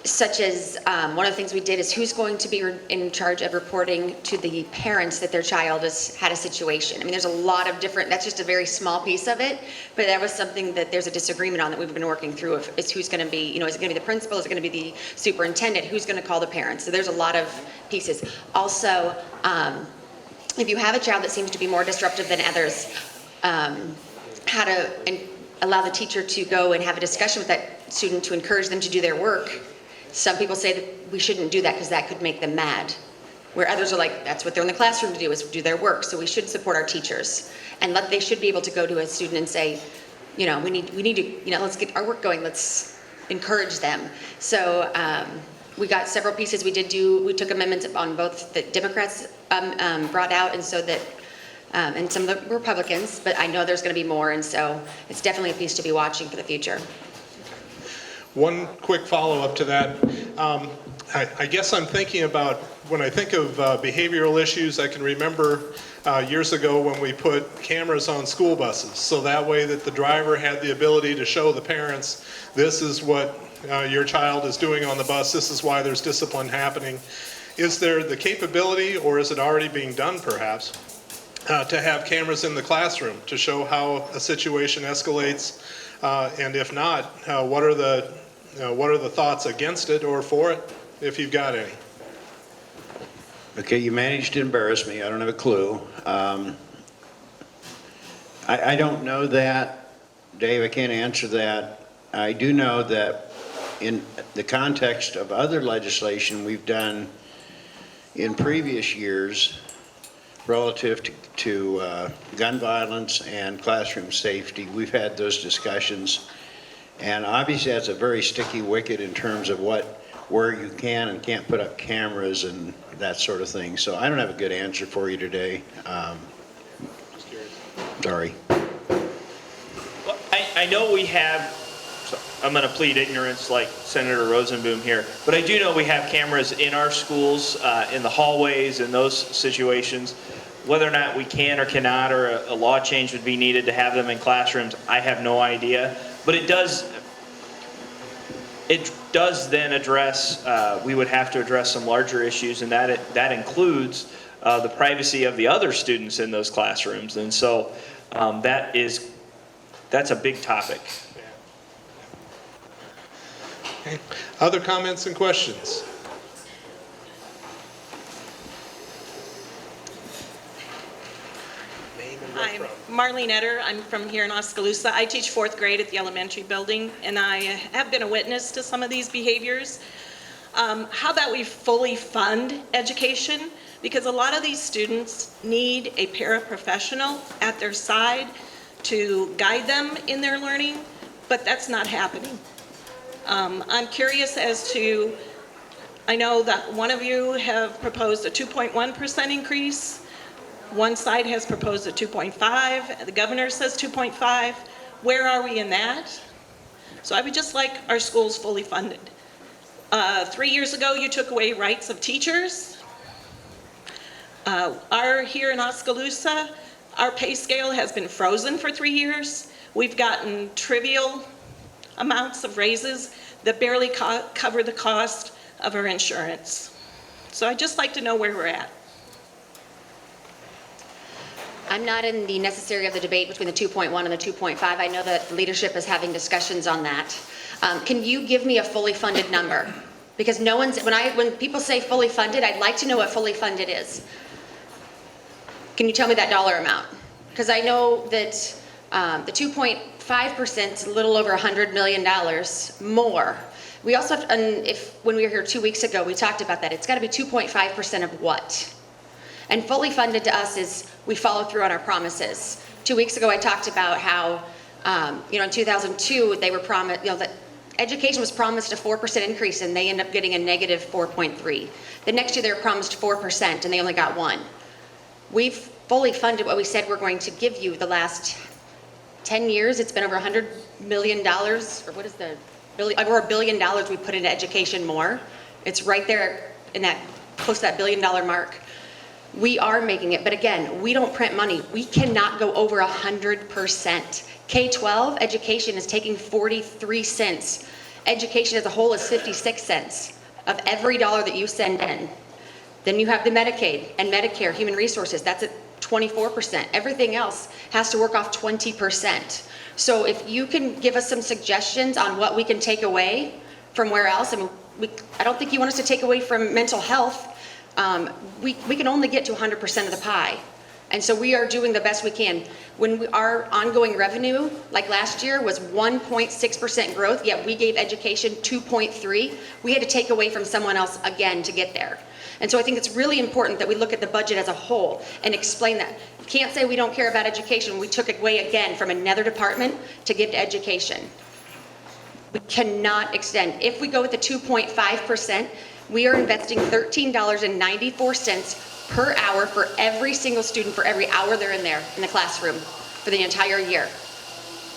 Such as one of the things we did is who's going to be in charge of reporting to the parents that their child has had a situation. I mean, there's a lot of different, that's just a very small piece of it, but that was something that there's a disagreement on that we've been working through of is who's going to be, is it going to be the principal, is it going to be the superintendent, who's going to call the parents? So there's a lot of pieces. Also, if you have a child that seems to be more disruptive than others, how to allow the teacher to go and have a discussion with that student to encourage them to do their work. Some people say that we shouldn't do that because that could make them mad, where others are like, that's what they're in the classroom to do, is do their work. So we should support our teachers, and they should be able to go to a student and say, we need to, let's get our work going. Let's encourage them. So we got several pieces. We took amendments on both the Democrats brought out, and so that, and some of the Republicans. But I know there's going to be more, and so it's definitely a piece to be watching for the future. One quick follow-up to that. I guess I'm thinking about, when I think of behavioral issues, I can remember years ago when we put cameras on school buses, so that way that the driver had the ability to show the parents, this is what your child is doing on the bus, this is why there's discipline happening. Is there the capability, or is it already being done perhaps, to have cameras in the classroom to show how a situation escalates? And if not, what are the thoughts against it or for it, if you've got any? Okay, you managed to embarrass me. I don't have a clue. I don't know that, Dave. I can't answer that. I do know that in the context of other legislation we've done in previous years relative to gun violence and classroom safety, we've had those discussions. And obviously that's a very sticky wicket in terms of where you can and can't put up cameras and that sort of thing. So I don't have a good answer for you today. Sorry. Well, I know we have, so I'm going to plead ignorance like Senator Rosenboom here, but I do know we have cameras in our schools, in the hallways, in those situations. Whether or not we can or cannot, or a law change would be needed to have them in classrooms, I have no idea. But it does, it does then address, we would have to address some larger issues, and that includes the privacy of the other students in those classrooms. And so that's a big topic. Okay. Other comments and questions? I'm Marlene Etter. I'm from here in Oskaloosa. I teach 4th grade at the elementary building, and I have been a witness to some of these behaviors. How about we fully fund education? Because a lot of these students need a paraprofessional at their side to guide them in their learning, but that's not happening. I'm curious as to, I know that one of you have proposed a 2.1% increase. One side has proposed a 2.5, the governor says 2.5. Where are we in that? So I would just like our schools fully funded. 3 years ago, you took away rights of teachers. Here in Oskaloosa, our pay scale has been frozen for 3 years. We've gotten trivial amounts of raises that barely cover the cost of our insurance. So I'd just like to know where we're at. I'm not in the necessary of the debate between the 2.1 and the 2.5. I know that the leadership is having discussions on that. Can you give me a fully funded number? Because no one's, when people say fully funded, I'd like to know what fully funded is. Can you tell me that dollar amount? Because I know that the 2.5% is a little over $100 million more. We also have, when we were here 2 weeks ago, we talked about that. It's got to be 2.5% of what? And fully funded to us is we follow through on our promises. 2 weeks ago, I talked about how, in 2002, they were promised, that education was promised a 4% increase, and they end up getting a negative 4.3. The next year, they were promised 4%, and they only got 1. We've fully funded what we said we're going to give you the last 10 years. It's been over $100 million, or what is the, over $1 billion we put into education more. It's right there in that, close to that $1 billion mark. We are making it, but again, we don't print money. We cannot go over 100%. K-12 education is taking 43 cents. Education as a whole is 56 cents of every dollar that you send in. Then you have the Medicaid and Medicare, human resources, that's at 24%. Everything else has to work off 20%. So if you can give us some suggestions on what we can take away from where else, I mean, I don't think you want us to take away from mental health. We can only get to 100% of the pie. And so we are doing the best we can. When our ongoing revenue, like last year, was 1.6% growth, yet we gave education 2.3, we had to take away from someone else again to get there. And so I think it's really important that we look at the budget as a whole and explain that. You can't say we don't care about education. We took it away again from another department to give to education. We cannot extend. If we go with the 2.5%, we are investing $13.94 per hour for every single student for every hour they're in there in the classroom for the entire year.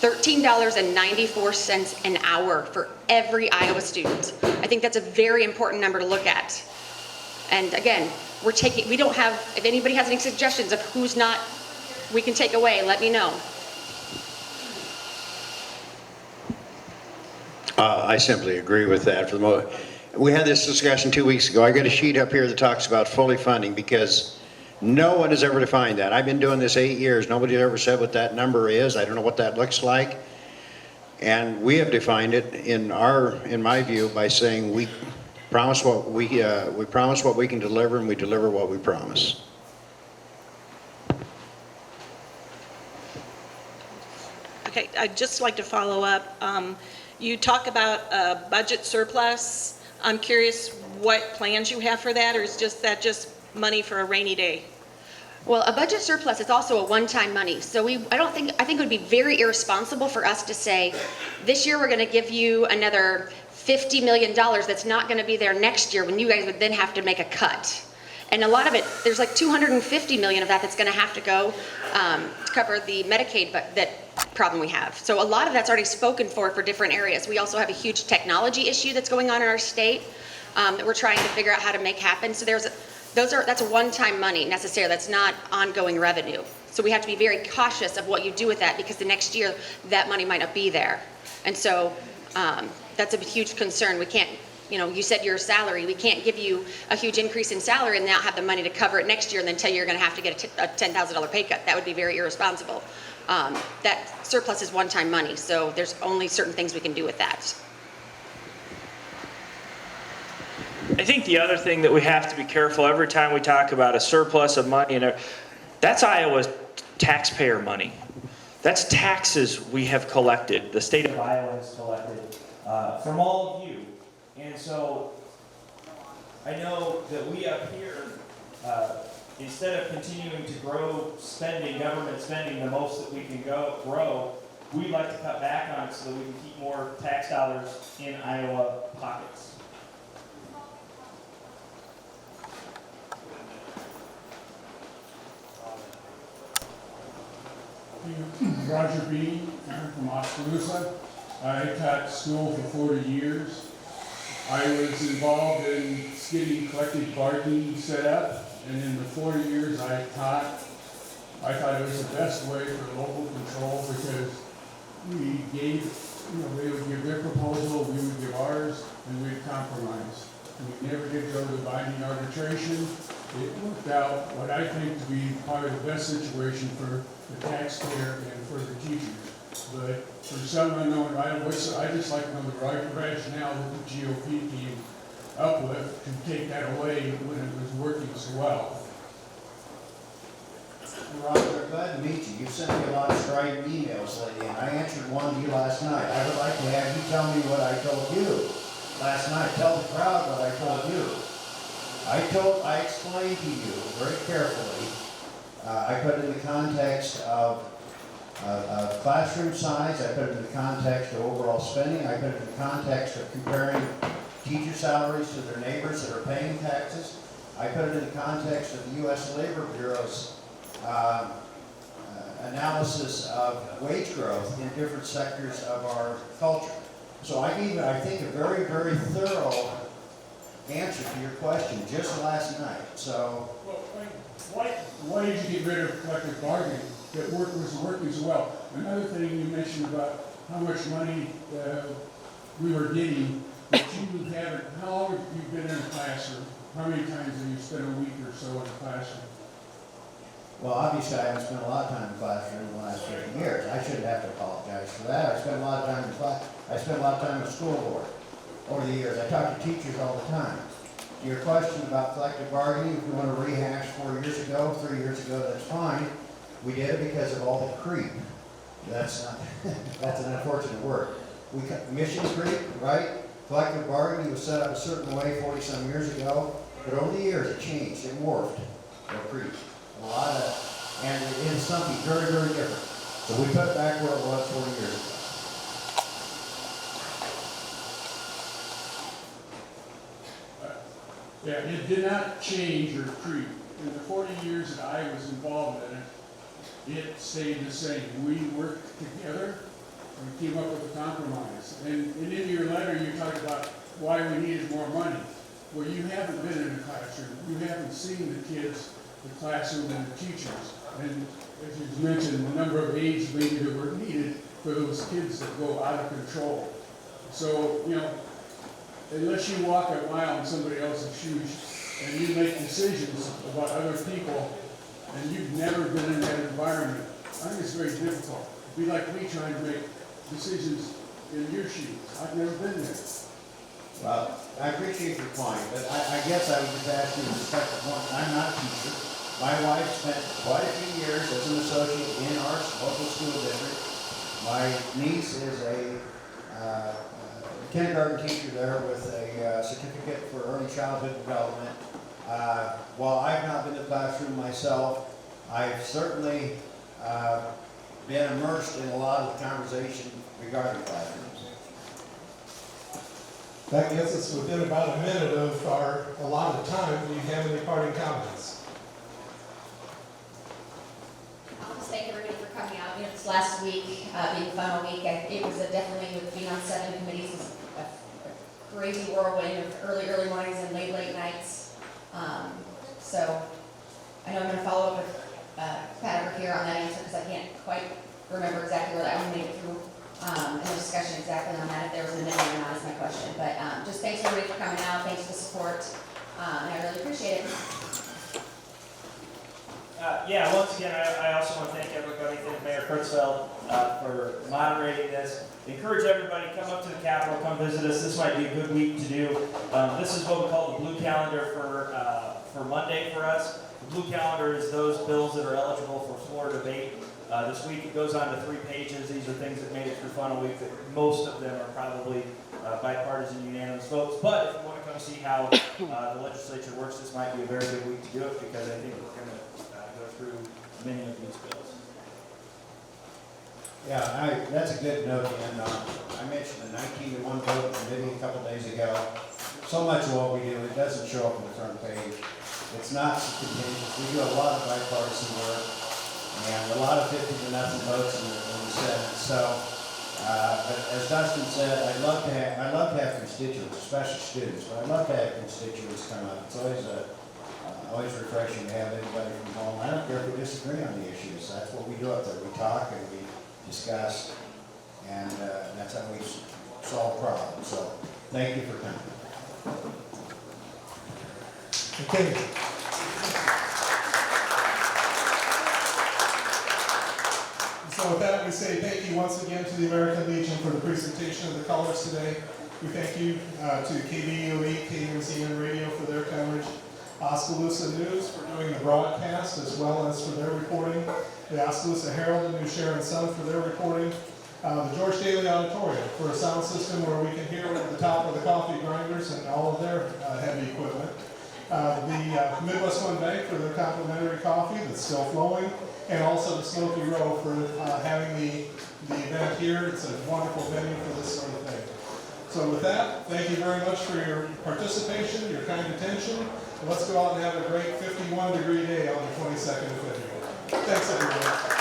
$13.94 an hour for every Iowa student. I think that's a very important number to look at. And again, we don't have, if anybody has any suggestions of who's not, we can take away, let me know. I simply agree with that for the most. We had this discussion 2 weeks ago. I got a sheet up here that talks about fully funding because no one has ever defined that. I've been doing this 8 years. Nobody ever said what that number is. I don't know what that looks like. And we have defined it in my view by saying we promise what we promise what we can deliver, and we deliver what we promise. Okay, I'd just like to follow up. You talk about a budget surplus. I'm curious what plans you have for that, or is that just money for a rainy day? Well, a budget surplus is also a one-time money. So I think it would be very irresponsible for us to say, this year we're going to give you another $50 million that's not going to be there next year when you guys would then have to make a cut. And a lot of it, there's like $250 million of that's going to have to go to cover the Medicaid that problem we have. So a lot of that's already spoken for different areas. We also have a huge technology issue that's going on in our state that we're trying to figure out how to make happen. So that's a one-time money necessarily. That's not ongoing revenue. So we have to be very cautious of what you do with that because the next year that money might not be there. And so that's a huge concern. We can't, you said your salary, we can't give you a huge increase in salary and not have the money to cover it next year and then tell you you're going to have to get a $10,000 pay cut. That would be very irresponsible. That surplus is one-time money, so there's only certain things we can do with that. I think the other thing that we have to be careful every time we talk about a surplus of money, that's Iowa's taxpayer money. That's taxes we have collected, the state of Iowa has collected from all of you. And so I know that we up here, instead of continuing to grow spending, government spending the most that we can grow, we'd like to cut back on it so that we can keep more tax dollars in Iowa pockets. Roger B. I'm from Oskaloosa. I taught school for 40 years. I was involved in getting collective bargaining set up, and in the 40 years I taught, I thought it was the best way for local control because we gave, they would give their proposal, we would give ours, and we'd compromise. We never did go to binding arbitration. It worked out what I think to be probably the best situation for the taxpayer and for the teachers. But for some unknown, I just like to know the right rationale that the GOP came up with to take that away when it was working so well. Roger, glad to meet you. You've sent me a lot of strident emails lately, and I answered one to you last night. I would like to have you tell me what I told you last night. Tell the crowd what I told you. I explained to you very carefully. I put it in the context of classroom size. I put it in the context of overall spending. I put it in the context of comparing teacher salaries to their neighbors that are paying taxes. I put it in the context of the U.S. Labor Bureau's analysis of wage growth in different sectors of our culture. So I gave, I think, a very, very thorough answer to your question just last night. So, why did you get rid of collective bargaining that was working so well? Another thing you mentioned about how much money we were getting, that you haven't. How long have you been in a classroom? How many times have you spent a week or so in a classroom? well, obviously I haven't spent a lot of time in the classroom in the last 50 years. I shouldn't have to apologize for that. I spent a lot of time in class. I spent a lot of time in the school board over the years. I talk to teachers all the time. Your question about collective bargaining, if you want to rehash 4 years ago, 3 years ago, that's fine. We did it because of all the creep. That's not, that's an unfortunate word. Mission creep, right? Collective bargaining was set up a certain way 40-some years ago, but over the years it changed, it morphed, or creep. A lot of, and it is something very, very different. So we put it back where it was 40 years ago. Yeah, it did not change or creep. In the 40 years that I was involved in it, it stayed the same. We worked together and came up with a compromise. And in your letter, you talked about why we needed more money. Well, you haven't been in a classroom. You haven't seen the kids, the classroom, and the teachers. And as you mentioned, the number of aides maybe that were needed for those kids that go out of control. So, you know, unless you walk a mile in somebody else's shoes and you make decisions about other people and you've never been in that environment, I think it's very difficult. It'd be like me trying to make decisions in your shoes. I've never been there. Well, I appreciate your point, but I guess I would just ask you to respect the point. I'm not a teacher. My wife spent quite a few years as an associate in our local school district. My niece is a kindergarten teacher there with a certificate for early childhood development. While I've not been in the classroom myself, I've certainly been immersed in a lot of the conversation regarding classrooms. That gets us within about a minute of our allotted time. Do you have any parting comments? I'll just thank everybody for coming out. You know, this last week, being final week, it was definitely, with being on 7 committees, was a crazy whirlwind of early mornings and late nights. So I know I'm going to follow up with Pat over here on that answer because I can't quite remember exactly where that one made it through and the discussion exactly on that, if there was an amendment or not is my question. But just thanks everybody for coming out, thanks for the support, and I really appreciate it. Yeah, once again, I also want to thank everybody, thank Mayor Kurtzfeld for moderating this. Encourage everybody, come up to the Capitol, come visit us. This might be a good week to do. This is what we call the blue calendar for Monday for us. The blue calendar is those bills that are eligible for floor debate. This week it goes on to 3 pages. These are things that made it through funnel week that most of them are probably bipartisan unanimous votes. But if you want to come see how the legislature works, this might be a very good week to do it because I think we're going to go through many of these bills. Yeah, that's a good note, and I mentioned the 19-1 vote in committee a couple days ago. So much of what we do, it doesn't show up on the front page. It's not contingent. We do a lot of bipartisan work, and a lot of 50-0 votes in the Senate. So, but as Dustin said, I'd love to have constituents, especially students, but I'd love to have constituents come up. It's always refreshing to have anybody from home. I don't care if we disagree on the issues. That's what we do up there. We talk and we discuss, and that's how we solve problems. So, thank you for coming. Okay. So with that, we say thank you once again to the American Legion for the presentation of the colors today. We thank you to KBUE, KMZN Radio for their coverage, Oskaloosa News for doing the broadcast as well as for their reporting, the Oskaloosa Herald and New Sharon Sun for their reporting, the George Daly Auditorium for a sound system where we can hear at the top of the coffee grinders and all of their heavy equipment. The Midwest One Bank for their complimentary coffee that's still flowing, and also the Smoky Row for having the event here. It's a wonderful venue for this sort of thing. So with that, thank you very much for your participation, your kind attention. Let's go out and have a great 51-degree day on the 22nd of February. Thanks, everyone.